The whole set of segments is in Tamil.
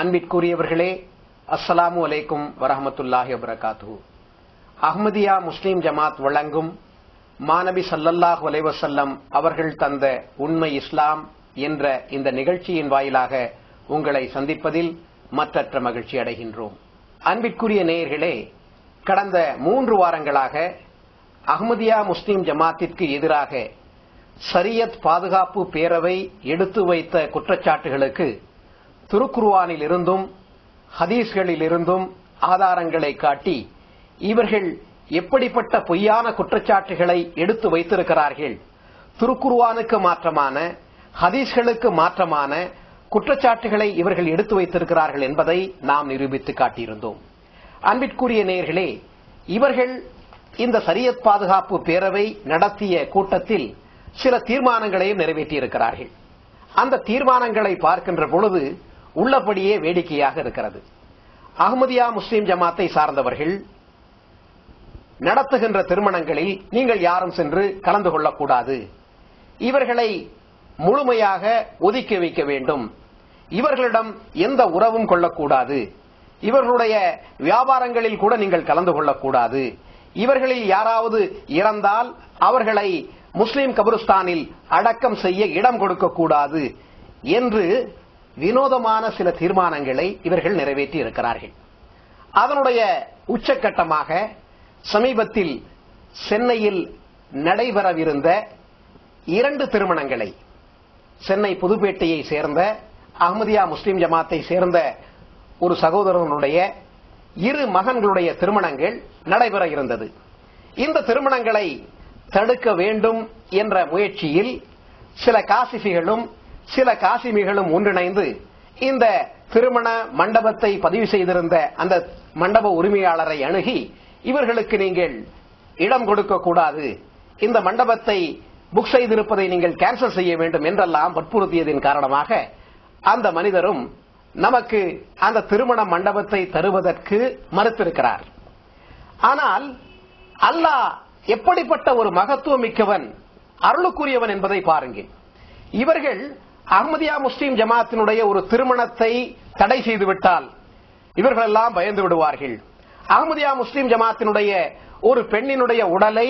அன்பிற்குரியவர்களே, அஸ்ஸலாமு அலைக்கும் வரஹ்மத்துல்லாஹி வபரகாத்துஹு. அஹ்மதியா முஸ்லிம் ஜமாத் வழங்கும் மாநபி ஸல்லல்லாஹு அலைஹி வஸல்லம் அவர்கள் தந்த உண்மை இஸ்லாம் என்ற இந்த நிகழ்ச்சியின் வாயிலாக உங்களை சந்திப்பதில் மற்றற்ற மகிழ்ச்சி அடைகின்றோம். அன்பிற்குரிய நேயர்களே, கடந்த 3 வாரங்களாக அஹ்மதியா முஸ்லிம் ஜமாத்திற்கு எதிராக ஷரியத் பாதுகாப்பு பேரவை எடுத்து வைத்த குற்றச்சாட்டுகளுக்கு திருக்குர்ஆனில் இருந்தும் ஹதீஸ்களில் இருந்தும் ஆதாரங்களை காட்டி இவர்கள் எப்படிப்பட்ட பொய்யான குற்றச்சாட்டுகளை எடுத்து வைத்திருக்கிறார்கள், திருக்குர்ஆனுக்கு மாற்றமான ஹதீஸ்களுக்கு மாற்றமான குற்றச்சாட்டுகளை இவர்கள் எடுத்து வைத்திருக்கிறார்கள் என்பதை நாம் நிரூபித்து காட்டியிருந்தோம். அன்பிற்குரிய நேயர்களே, இவர்கள் இந்த ஷரியத் பாதுகாப்பு பேரவை நடத்திய கூட்டத்தில் சில தீர்மானங்களையும் நிறைவேற்றியிருக்கிறார்கள். அந்த தீர்மானங்களை பார்க்கின்ற பொழுது உள்ளபடியே வேடிக்கையாக இருக்கிறது. அஹ்மதியா முஸ்லிம் ஜமாத்தை சார்ந்தவர்கள் நடத்துகின்ற திருமணங்களில் நீங்கள் யாரும் சென்று கலந்து கொள்ளக்கூடாது, இவர்களை முழுமையாக ஒதுக்கி வைக்க வேண்டும், இவர்களிடம் எந்த உறவும் கொள்ளக்கூடாது, இவர்களுடைய வியாபாரங்களில் கூட நீங்கள் கலந்து கொள்ளக்கூடாது, இவர்களில் யாராவது இறந்தால் அவர்களை முஸ்லிம் கபிரிஸ்தானில் அடக்கம் செய்ய இடம் கொடுக்கக்கூடாது என்று வினோதமான சில தீர்மானங்களை இவர்கள் நிறைவேற்றி இருக்கிறார்கள். அதனுடைய உச்சகட்டமாக சமீபத்தில் சென்னையில் நடைபெறவிருந்த 2 திருமணங்களை, சென்னை புதுப்பேட்டையை சேர்ந்த அஹ்மதியா முஸ்லிம் ஜமாத்தை சேர்ந்த ஒரு சகோதரனுடைய 2 மகன்களுடைய திருமணங்கள் நடைபெற இருந்தது. இந்த திருமணங்களை தடுக்க வேண்டும் என்ற முயற்சியில் சில காசிஃபிகளும் சில காசிமிகளும் ஒன்றிணைந்து இந்த திருமண மண்டபத்தை பதிவு செய்திருந்த அந்த மண்டப உரிமையாளரை அணுகி, இவர்களுக்கு நீங்கள் இடம் கொடுக்க கூடாது, இந்த மண்டபத்தை புக் செய்திருப்பதை நீங்கள் கேன்சல் செய்ய வேண்டும் என்றெல்லாம் வற்புறுத்தியதின் காரணமாக அந்த மனிதரும் நமக்கு அந்த திருமண மண்டபத்தை தருவதற்கு மறுத்திருக்கிறார். ஆனால் அல்லாஹ் எப்படிப்பட்ட ஒரு மகத்துவம் மிக்கவன், அருளுக்குரியவன் என்பதை பாருங்கள். இவர்கள் அஹ்மதியா முஸ்லிம் ஜமாத்தினுடைய ஒரு திருமணத்தை தடை செய்துவிட்டால் இவர்களெல்லாம் பயந்து விடுவார்கள். அஹ்மதியா முஸ்லிம் ஜமாத்தினுடைய ஒரு பெண்ணினுடைய உடலை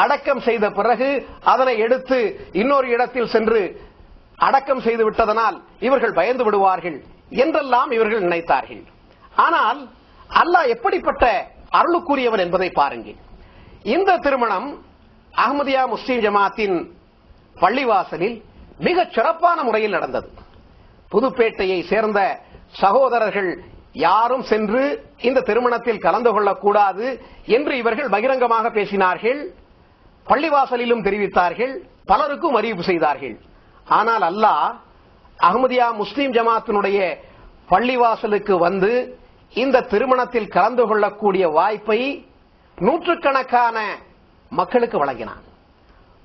அடக்கம் செய்த பிறகு அதனை எடுத்து இன்னொரு இடத்தில் சென்று அடக்கம் செய்து விட்டதனால் இவர்கள் பயந்து விடுவார்கள் என்றெல்லாம் இவர்கள் நினைத்தார்கள். ஆனால் அல்லாஹ் எப்படிப்பட்ட அருளுக்குரியவன் என்பதை பாருங்கள். இந்த திருமணம் அஹ்மதியா முஸ்லிம் ஜமாத்தின் பள்ளிவாசலில் மிக சிறப்பான முறையில் நடந்தது. புதுப்பேட்டையை சேர்ந்த சகோதரர்கள் யாரும் சென்று இந்த திருமணத்தில் கலந்து கொள்ளக்கூடாது என்று இவர்கள் பகிரங்கமாக பேசினார்கள், பள்ளிவாசலிலும் தெரிவித்தார்கள், பலருக்கும் அறிவிப்பு செய்தார்கள். ஆனால் அல்லாஹ் அஹ்மதியா முஸ்லிம் ஜமாத்தினுடைய பள்ளிவாசலுக்கு வந்து இந்த திருமணத்தில் கலந்து கொள்ளக்கூடிய வாய்ப்பை நூற்றுக்கணக்கான மக்களுக்கு வழங்கினான்.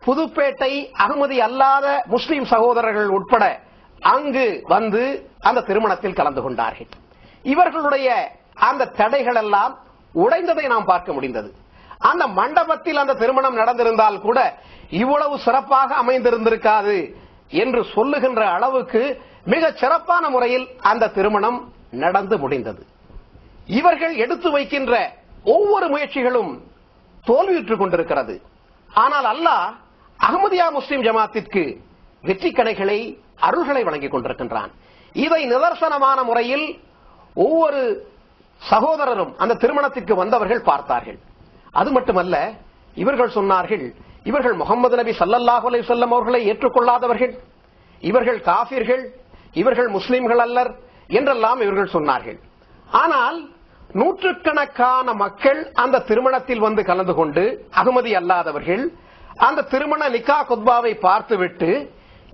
புதுப்பேட்டை அஹ்மதி அல்லாத முஸ்லிம் சகோதரர்கள் உட்பட அங்கு வந்து அந்த திருமணத்தில் கலந்து கொண்டார்கள். இவர்களுடைய அந்த தடைகள் எல்லாம் உடைந்ததை நாம் பார்க்க முடிந்தது. அந்த மண்டபத்தில் அந்த திருமணம் நடந்திருந்தால் கூட இவ்வளவு சிறப்பாக அமைந்திருந்திருக்காது என்று சொல்லுகின்ற அளவுக்கு மிக சிறப்பான முறையில் அந்த திருமணம் நடந்து முடிந்தது. இவர்கள் எடுத்து வைக்கின்ற ஒவ்வொரு முயற்சிகளும் தோல்வியுற்றுக் கொண்டிருக்கிறது. ஆனால் அல்லாஹ் அஹ்மதியா முஸ்லிம் ஜமாத்திற்கு வெற்றி கணைகளை, அருள்களை வழங்கிக் கொண்டிருக்கின்றான். இதை நிதர்சனமான முறையில் ஒவ்வொரு சகோதரரும் அந்த திருமணத்திற்கு வந்தவர்கள் பார்த்தார்கள். அது மட்டுமல்ல, இவர்கள் சொன்னார்கள், இவர்கள் முகமது நபி ஸல்லல்லாஹு அலைஹி வஸல்லம் அவர்களை ஏற்றுக்கொள்ளாதவர்கள், இவர்கள் காஃபிர்கள், இவர்கள் முஸ்லிம்கள் அல்லர் என்றெல்லாம் இவர்கள் சொன்னார்கள். ஆனால் நூற்றுக்கணக்கான மக்கள் அந்த திருமணத்தில் வந்து கலந்து கொண்டு அஹ்மதி அல்லாதவர்கள் அந்த திருமண நிக்கா குத்பாவை பார்த்துவிட்டு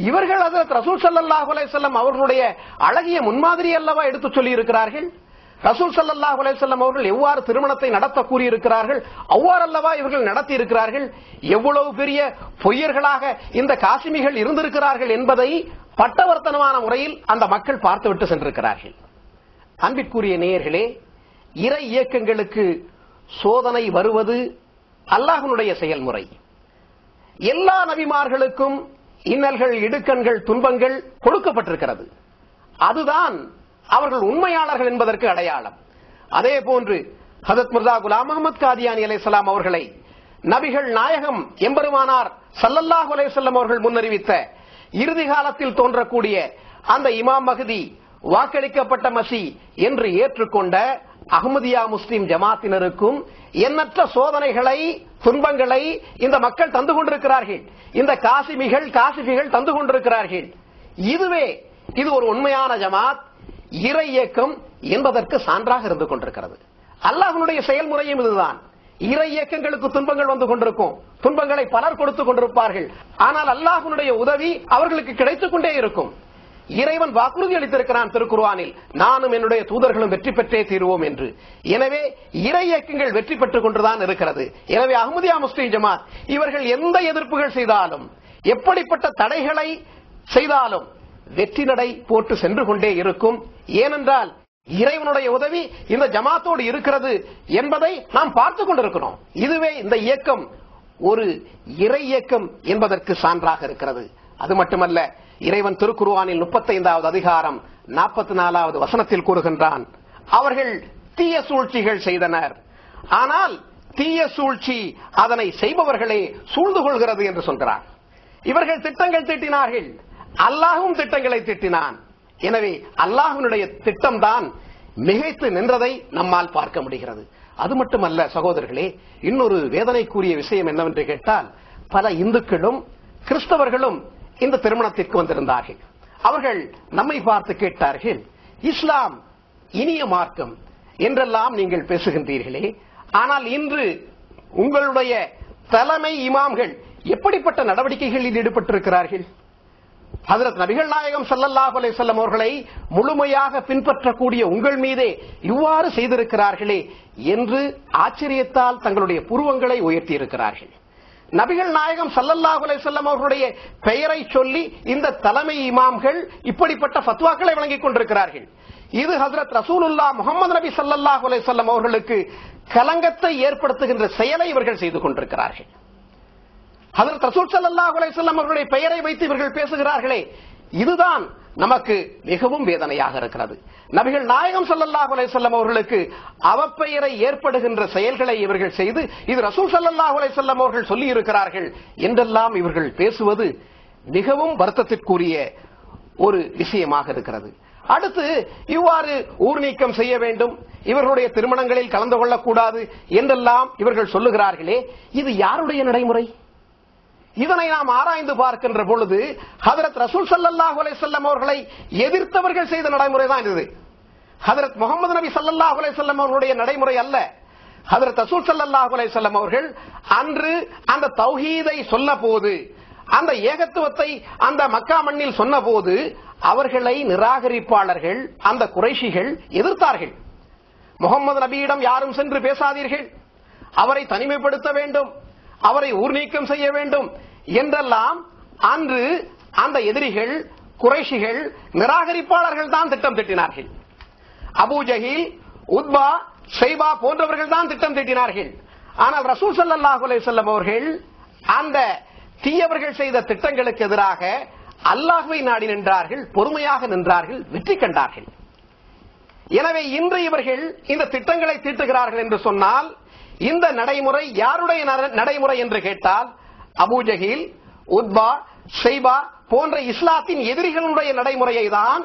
இவர்கள் ஹஜ்ரத் ரசூல் ஸல்லல்லாஹு அலைஹி வஸல்லம் அவர்களுடைய அழகிய முன்மாதிரி அல்லவா எடுத்து சொல்லி இருக்கிறார்கள், ரசூல் ஸல்லல்லாஹு அலைஹி வஸல்லம் அவர்கள் எவ்வாறு திருமணத்தை நடத்த கூறியிருக்கிறார்கள் அவ்வாறல்லவா இவர்கள் நடத்தி இருக்கிறார்கள், எவ்வளவு பெரிய பொய்யர்களாக இந்த காசிமிகள் இருந்திருக்கிறார்கள் என்பதை பட்டவர்த்தனமான முறையில் அந்த மக்கள் பார்த்துவிட்டு சென்றிருக்கிறார்கள். அன்பிற்குரிய நேயர்களே, இறை இயக்கங்களுக்கு சோதனை வருவது அல்லாஹ்வுடைய செயல்முறை. எல்லா நபிமார்களுக்கும் இன்னல்கள், இடுக்கண்கள், துன்பங்கள் கொடுக்கப்பட்டிருக்கிறது. அதுதான் அவர்கள் உண்மையாளர்கள் என்பதற்கு அடையாளம். அதே போன்று ஹஜரத் மிர்சா குலாம் அஹ்மத் காதியானி அலைஹிஸ்ஸலாம் அவர்களை நபிகள் நாயகம் எம்பெருமானார் ஸல்லல்லாஹு அலைஹி வஸல்லம் அவர்கள் முன்னறிவித்த இறுதி காலத்தில் தோன்றக்கூடிய அந்த இமாம் மஹ்தி, வாக்களிக்கப்பட்ட மசி என்று ஏற்றுக்கொண்ட அஹ்மதியா முஸ்லிம் ஜமாத்தினருக்கும் எண்ணற்ற சோதனைகளை, துன்பங்களை இந்த மக்கள் தந்து கொண்டிருக்கிறார்கள். இந்த காசிபிகள் தந்து கொண்டிருக்கிறார்கள். இது ஒரு உண்மையான ஜமாத், இறை இயக்கம் என்பதற்கு சான்றாக இருந்து கொண்டிருக்கிறது. அல்லாஹ்வுடைய செயல்முறையும் இதுதான். இறை இயக்கங்களுக்கு துன்பங்கள் வந்து கொண்டிருக்கும், துன்பங்களை பலர் கொடுத்துக் கொண்டிருப்பார்கள். ஆனால் அல்லாஹ்வுடைய உதவி அவர்களுக்கு கிடைத்துக் கொண்டே இருக்கும். இறைவன் வாக்குறுதி அளித்திருக்கிறான் திருக்குர்ஆனில், நானும் என்னுடைய தூதர்களும் வெற்றி பெற்றே தீருவோம் என்று. எனவே இறை இயக்கங்கள் வெற்றி பெற்றுக் கொண்டுதான் இருக்கிறது. எனவே அஹ்மதியா முஸ்லிம் ஜமாத் இவர்கள் எந்த எதிர்ப்புகள் செய்தாலும், எப்படிப்பட்ட தடைகளை செய்தாலும் வெற்றி நடை போட்டு சென்று கொண்டே இருக்கும். ஏனென்றால் இறைவனுடைய உதவி இந்த ஜமாத்தோடு இருக்கிறது என்பதை நாம் பார்த்துக் கொண்டிருக்கிறோம். இதுவே இந்த இயக்கம் ஒரு இறை இயக்கம் என்பதற்கு சான்றாக இருக்கிறது. அது மட்டுமல்ல, இறைவன் திருக்குர்ஆனில் 35வது அதிகாரம் 44வது வசனத்தில் கூறுகின்றான், அவர்கள் தீய சூழ்ச்சிகள் செய்தனர், ஆனால் தீய சூழ்ச்சி அதனை செய்பவர்களே சூழ்ந்து கொள்கிறது என்று சொல்கிறார். இவர்கள் திட்டங்கள் தீட்டினார்கள், அல்லாஹ்வும் திட்டங்களை தீட்டினான். எனவே அல்லாஹ்வுடைய திட்டம்தான் மிகைத்து நின்றதை நம்மால் பார்க்க முடிகிறது. அது மட்டுமல்ல சகோதரர்களே, இன்னொரு வேதனைக்குரிய விஷயம் என்னவென்று கேட்டால், பல இந்துக்களும் கிறிஸ்தவர்களும் இந்த திருமணத்திற்கு வந்திருந்தார்கள். அவர்கள் நம்மை பார்த்து கேட்டார்கள், இஸ்லாம் இனிய மார்க்கம் என்றெல்லாம் நீங்கள் பேசுகின்றீர்களே, ஆனால் இன்று உங்களுடைய தலைமை இமாம்கள் எப்படிப்பட்ட நடவடிக்கைகளில் ஈடுபட்டிருக்கிறார்கள்? ஹஜ்ரத் நபிகள் நாயகம் ஸல்லல்லாஹு அலைஹி வஸல்லம் அவர்களை முழுமையாக பின்பற்றக்கூடிய உங்கள் மீதே இவ்வாறு செய்திருக்கிறார்களே என்று ஆச்சரியத்தால் தங்களுடைய புருவங்களை உயர்த்தி இருக்கிறார்கள். நபிகள் நாயகம் ஸல்லல்லாஹு அலைஹி வஸல்லம் அவர்களுடைய பெயரை சொல்லி இந்த தலைமை இமாம்கள் இப்படிப்பட்ட ஃபத்வாக்களை வழங்கிக் கொண்டிருக்கிறார்கள். இது ஹஜ்ரத் ரசூலுல்லாஹ் முஹம்மது நபி ஸல்லல்லாஹு அலைஹி வஸல்லம் அவர்களுக்கு கலங்கத்தை ஏற்படுத்துகின்ற செயலை இவர்கள் செய்து கொண்டிருக்கிறார்கள். ஹஜ்ரத் ரசூல் ஸல்லல்லாஹு அலைஹி வஸல்லம் அவர்களுடைய பெயரை வைத்து இவர்கள் பேசுகிறார்களே, இதுதான் நமக்கு மிகவும் வேதனையாக இருக்கிறது. நபிகள் நாயகம் ஸல்லல்லாஹு அலைஹி வஸல்லம் அவர்களுக்கு அவப்பெயரை ஏற்படுகின்ற செயல்களை இவர்கள் செய்து, இது ரசூல் ஸல்லல்லாஹு அலைஹி வஸல்லம் அவர்கள் சொல்லி இருக்கிறார்கள் என்றெல்லாம் இவர்கள் பேசுவது மிகவும் வருத்தத்திற்குரிய ஒரு விஷயமாக இருக்கிறது. அடுத்து இவ்வாறு ஊர் நீக்கம் செய்ய வேண்டும், இவர்களுடைய திருமணங்களில் கலந்து கொள்ளக்கூடாது என்றெல்லாம் இவர்கள் சொல்லுகிறார்களே, இது யாருடைய நடைமுறை? இதனை நாம் ஆராய்ந்து பார்க்கின்ற பொழுது ஹஜ்ரத் ரசூல் ஸல்லல்லாஹு அலைஹி வஸல்லம் அவர்களை எதிர்த்தவர்கள் செய்த நடைமுறை தான் இது. ஹஜ்ரத் முஹம்மது நபி ஸல்லல்லாஹு அலைஹி வஸல்லம் அவர்களுடைய நடைமுறை அல்ல. ஹஜ்ரத் ரசூல் ஸல்லல்லாஹு அலைஹி வஸல்லம் அவர்கள் அன்று அந்த தௌஹீதை சொன்னபோது, அந்த ஏகத்துவத்தை அந்த மக்கா மண்ணில் சொன்னபோது அவர்களை நிராகரிப்பாளர்கள், அந்த குறைஷிகள் எதிர்த்தார்கள். முஹம்மது நபியிடம் யாரும் சென்று பேசாதீர்கள், அவரை தனிமைப்படுத்த வேண்டும், அவரை ஊர் நீக்கம் செய்ய வேண்டும் என்றெல்லாம் அன்று அந்த எதிரிகள், குறைஷிகள், நிராகரிப்பாளர்கள் தான் திட்டம் தீட்டினார்கள். அபூ ஜஹீல், உத்பா, ஷைபா போன்றவர்கள் தான் திட்டம் தீட்டினார்கள். ஆனால் ரசூல் ஸல்லல்லாஹு அலைஹி வஸல்லம் அவர்கள் அந்த தீயவர்கள் செய்த திட்டங்களுக்கு எதிராக அல்லாஹ்வை நாடி நின்றார்கள், பொறுமையாக நின்றார்கள், வெற்றி கண்டார்கள். எனவே இன்று இவர்கள் இந்த திட்டங்களை தீட்டுகிறார்கள் என்று சொன்னால், இந்த நடைமுறை யாருடைய நடைமுறை என்று கேட்டால், அபூ ஜஹீல், உத்பா, ஷைபா போன்ற இஸ்லாத்தின் எதிரிகளுடைய நடைமுறையை தான்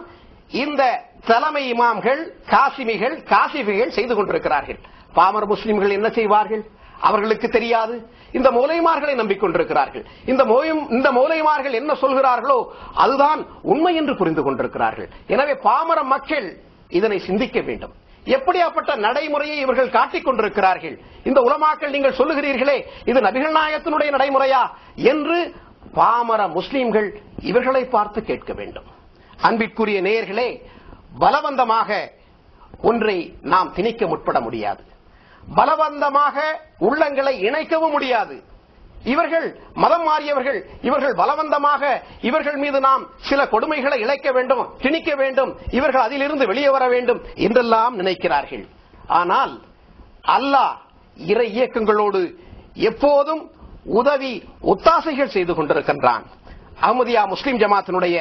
இந்த தலைமை இமாம்கள், காசிபிகள் செய்து கொண்டிருக்கிறார்கள். பாமர முஸ்லிம்கள் என்ன செய்வார்கள்? அவர்களுக்கு தெரியாது. இந்த மௌலைமார்களை நம்பிக்கொண்டிருக்கிறார்கள். இந்த மௌலைமார்கள் என்ன சொல்கிறார்களோ அதுதான் உண்மை என்று புரிந்து கொண்டிருக்கிறார்கள். எனவே பாமர மக்கள் இதனை சிந்திக்க வேண்டும். எப்படியாப்பட்ட நடைமுறையை இவர்கள் காட்டிக் கொண்டிருக்கிறார்கள்? இந்த உலமாக்கள் நீங்கள் சொல்லுகிறீர்களே, இது நபிகள் நாயகத்தினுடைய நடைமுறையா என்று பாமர முஸ்லிம்கள் இவர்களை பார்த்து கேட்க வேண்டும். அன்பிற்குரிய நேயர்களே, பலவந்தமாக ஒன்றை நாம் திணிக்க முற்பட முடியாது, பலவந்தமாக உள்ளங்களை இணைக்கவும் முடியாது. இவர்கள் மதம் மாறியவர்கள், இவர்கள் பலவந்தமாக இவர்கள் மீது நாம் சில கொடுமைகளை இழைக்க வேண்டும், திணிக்க வேண்டும், இவர்கள் அதிலிருந்து வெளியே வர வேண்டும் என்றெல்லாம் நினைக்கிறார்கள். ஆனால் அல்லாஹ் இறை இயக்கங்களோடு எப்போதும் உதவி ஒத்தாசைகள் செய்து கொண்டிருக்கின்றான். அஹ்மதியா முஸ்லிம் ஜமாத்தினுடைய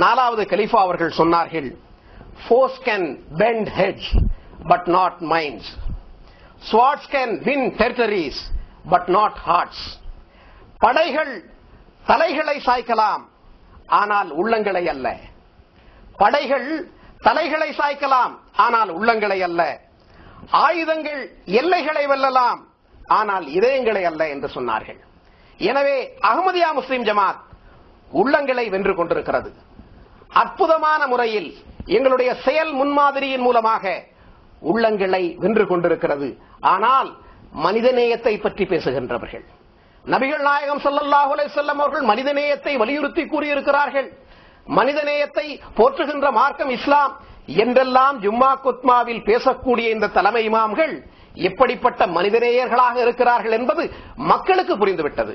4வது கலீஃபா அவர்கள் சொன்னார்கள், Foes can bend heads, but not minds. Swords can win territories, but not hearts. படைகள் தலைகளை சாய்க்கலாம், ஆனால் உள்ளங்களை அல்ல. படைகள் தலைகளை சாய்க்கலாம், ஆனால் உள்ளங்களை அல்ல. ஆயுதங்கள் எல்லைகளை வெல்லலாம், ஆனால் இதயங்களை அல்ல என்று சொன்னார்கள். எனவே அஹ்மதியா முஸ்லிம் ஜமாத் உள்ளங்களை வென்று கொண்டிருக்கிறது. அற்புதமான முறையில் எங்களுடைய செயல் முன்மாதிரியின் மூலமாக உள்ளங்களை வென்று கொண்டிருக்கிறது. ஆனால் மனிதநேயத்தை பற்றி பேசுகின்றவர்கள், நபிகள் நாயகம் ஸல்லல்லாஹு அலைஹி வஸல்லம் அவர்கள் மனிதநேயத்தை வலியுறுத்தி கூறியிருக்கிறார்கள். மனிதநேயத்தை போற்றுகின்ற மார்க்கம் இஸ்லாம் என்றெல்லாம் ஜும்மா குத்மாவில் பேசக்கூடிய இந்த தலைமை இமாம்கள் எப்படிப்பட்ட மனிதநேயர்களாக இருக்கிறார்கள் என்பது மக்களுக்கு புரிந்துவிட்டது.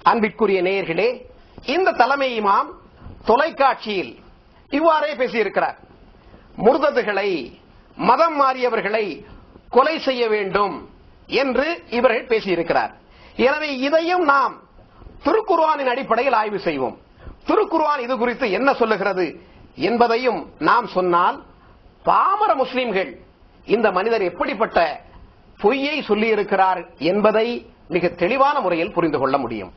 அன்பிற்குரிய நேயர்களே, இந்த தலைமை இமாம் தொலைக்காட்சியில் இவ்வாறே பேசியிருக்கிறார். முர்ததுகளை, மதம் மாறியவர்களை கொலை செய்ய வேண்டும் என்று இவர்கள் பேசியிருக்கிறார். எனவே இதையும் நாம் திருக்குர்ஆனின் அடிப்படையில் ஆய்வு செய்வோம். திருக்குர்ஆன் இது குறித்து என்ன சொல்லுகிறது என்பதையும் நாம் சொன்னால் பாமர முஸ்லிம்கள் இந்த மனிதர் எப்படிப்பட்ட பொய்யை சொல்லியிருக்கிறார் என்பதை மிக தெளிவான முறையில் புரிந்து கொள்ள முடியும்.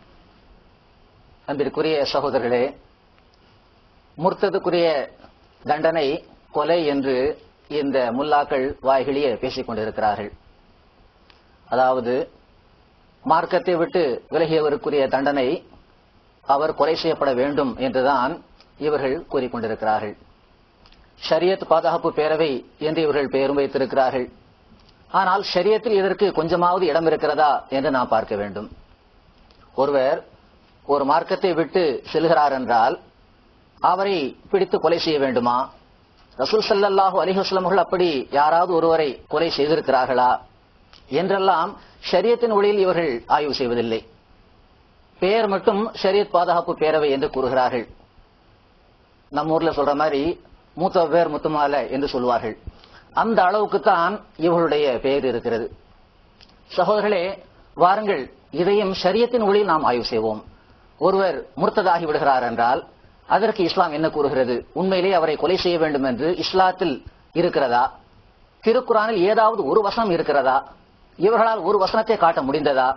அன்பிற்குரிய சகோதரர்களே, முர்த்ததுக்குரிய தண்டனை கொலை என்று இந்த முல்லாக்கள் வாய்களியே பேசிக் கொண்டிருக்கிறார்கள். அதாவது மார்க்கத்தை விட்டு விலகியவருக்குரிய தண்டனை அவர் கொலை செய்யப்பட வேண்டும் என்றுதான் இவர்கள் கூறிக்கொண்டிருக்கிறார்கள். ஷரியத் பாதுகாப்பு பேரவை என்று இவர்கள் பெயரும் வைத்திருக்கிறார்கள். ஆனால் ஷரியத்தில் இதற்கு கொஞ்சமாவது இடம் இருக்கிறதா என்று நாம் பார்க்க வேண்டும். ஒருவர் ஒரு மார்க்கத்தை விட்டு செல்கிறார் என்றால் அவரை பிடித்து கொலை செய்ய வேண்டுமா? ரசூல் ஸல்லல்லாஹு அலைஹி வஸல்லம் அவர்கள் அப்படி யாராவது ஒருவரை கொலை செய்திருக்கிறார்களா என்றெல்லாம் ஷரியத்தின் ஒளியில் இவர்கள் ஆய்வு செய்வதில்லை. பெயர் மட்டும் ஷரியத் பாதுகாப்பு பேரவை என்று கூறுகிறார்கள். நம்ம ஊர்ல சொல்ற மாதிரி மூத்த பேர் முத்துமால என்று சொல்வார்கள். அந்த அளவுக்குத்தான் இவர்களுடைய பெயர் இருக்கிறது. சகோதரர்களே, வாருங்கள் இதையும் ஷரியத்தின் ஒளியில் நாம் ஆய்வு செய்வோம். ஒருவர் முர்த்ததாகி விடுகிறார் என்றால் அதற்கு இஸ்லாம் என்ன கூறுகிறது? உண்மையிலே அவரை கொலை செய்ய வேண்டும் என்று இஸ்லாத்தில் இருக்கிறதா? திருக்குர்ஆனில் ஏதாவது ஒரு வசனம் இருக்கிறதா? இவர்களால் ஒரு வசனத்தை காட்ட முடிந்ததா?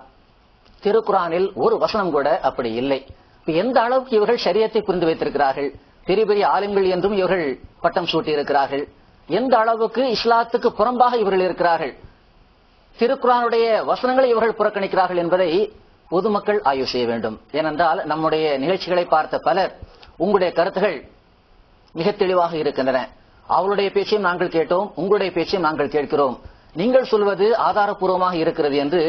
திருக்குர்ஆனில் ஒரு வசனம் கூட அப்படி இல்லை. எந்த அளவுக்கு இவர்கள் ஷரியத்தை புரிந்து வைத்திருக்கிறார்கள்? பெரிய பெரிய ஆலிம்கள் என்றும் இவர்கள் பட்டம் சூட்டியிருக்கிறார்கள். எந்த அளவுக்கு இஸ்லாத்துக்கு புறம்பாக இவர்கள் இருக்கிறார்கள்? திருக்குர்ஆனுடைய வசனங்களை இவர்கள் புறக்கணிக்கிறார்கள் என்பதை பொதுமக்கள் ஆய்வு செய்ய வேண்டும். ஏனென்றால் நம்முடைய நிகழ்ச்சிகளை பார்த்த பலர் உங்களுடைய கருத்துகள் மிக தெளிவாக இருக்கின்றன. அவருடைய பேச்சையும் நாங்கள் கேட்டோம், உங்களுடைய பேச்சையும் நாங்கள் கேட்கிறோம், நீங்கள் சொல்வது ஆதாரப்பூர்வமாக இருக்கிறது என்று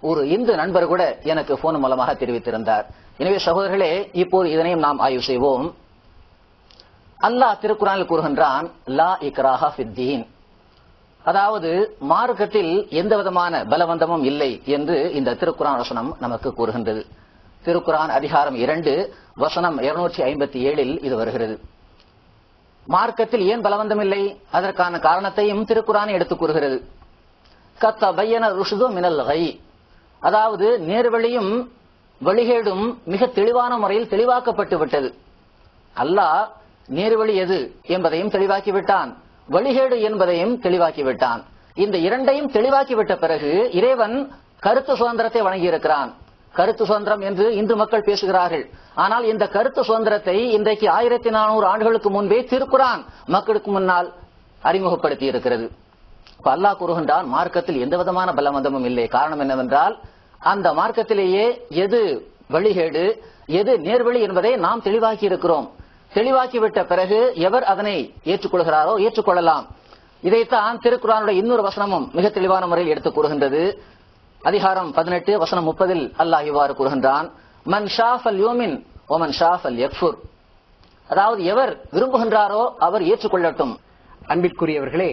ஒரு இந்து நண்பர் கூட எனக்கு போன் மூலமாக தெரிவித்திருந்தார். எனவே சகோதரர்களே, இப்போது இதனையும் நாம் ஆய்வு செய்வோம். அல்லாஹ் திருக்குர்ஆனில் கூறுகின்றான், லா இக்ராஹ ஃபித்தீன், அதாவது மார்க்கத்தில் எந்த விதமான பலவந்தமும் இல்லை என்று இந்த திருக்குர்ஆன் வசனம் நமக்கு கூறுகின்றது. திருக்குர்ஆன் அதிகாரம் 2 வசனம் 257 இது வருகிறது. மார்க்கத்தில் ஏன் பலவந்தம் இல்லை, அதற்கான காரணத்தையும் திருக்குர்ஆன் எடுத்துக் கூறுகிறது. கத்தபையன ருஷ்து மினல் கை, அதாவது நேர்வழியும் வழிகேடும் மிக தெளிவான முறையில் தெளிவாக்கப்பட்டு விட்டது. அல்லாஹ் நேர்வழி எது என்பதையும் தெளிவாக்கி விட்டான், வழிகேடு என்பதையும் தெளிவாக்கி விட்டான். இந்த இரண்டையும் தெளிவாக்கிவிட்ட பிறகு இறைவன் கருத்து சுதந்திரத்தை வழங்கியிருக்கிறான். கருத்து சுதந்திரம் என்று இந்து மக்கள் பேசுகிறார்கள். ஆனால் இந்த கருத்து சுதந்திரத்தை இன்றைக்கு 1400 ஆண்டுகளுக்கு முன்பே திருக்குர்ஆன் மக்களுக்கு முன்னால் அறிமுகப்படுத்தி இருக்கிறது. அல்லாஹ் கூறுகின்றான், மார்க்கத்தில் எந்த விதமான பலவந்தமும் இல்லை. காரணம் என்னவென்றால் அந்த மார்க்கத்திலேயே எது வழிகேடு எது நேர்வழி என்பதை நாம் தெளிவாக்கி இருக்கிறோம். தெளிவாக்கிவிட்ட பிறகு எவர் அதனை ஏற்றுக்கொள்கிறாரோ ஏற்றுக்கொள்ளலாம். இதைத்தான் திருக்குர்ஆனுடைய இன்னொரு வசனமும் மிக தெளிவான முறையில் எடுத்துக் கூறுகின்றது. அதிகாரம் 18 வசனம் 30 அல்லாஹ் இவ்வாறு கூறுகின்றான், மன் ஷாஃபல் யூமின் ஒமன் ஷாஃபல் யக்ஃபுர், அதாவது எவர் விரும்புகின்றாரோ அவர் ஏற்றுக்கொள்ளட்டும். அன்பிற்குரியவர்களே,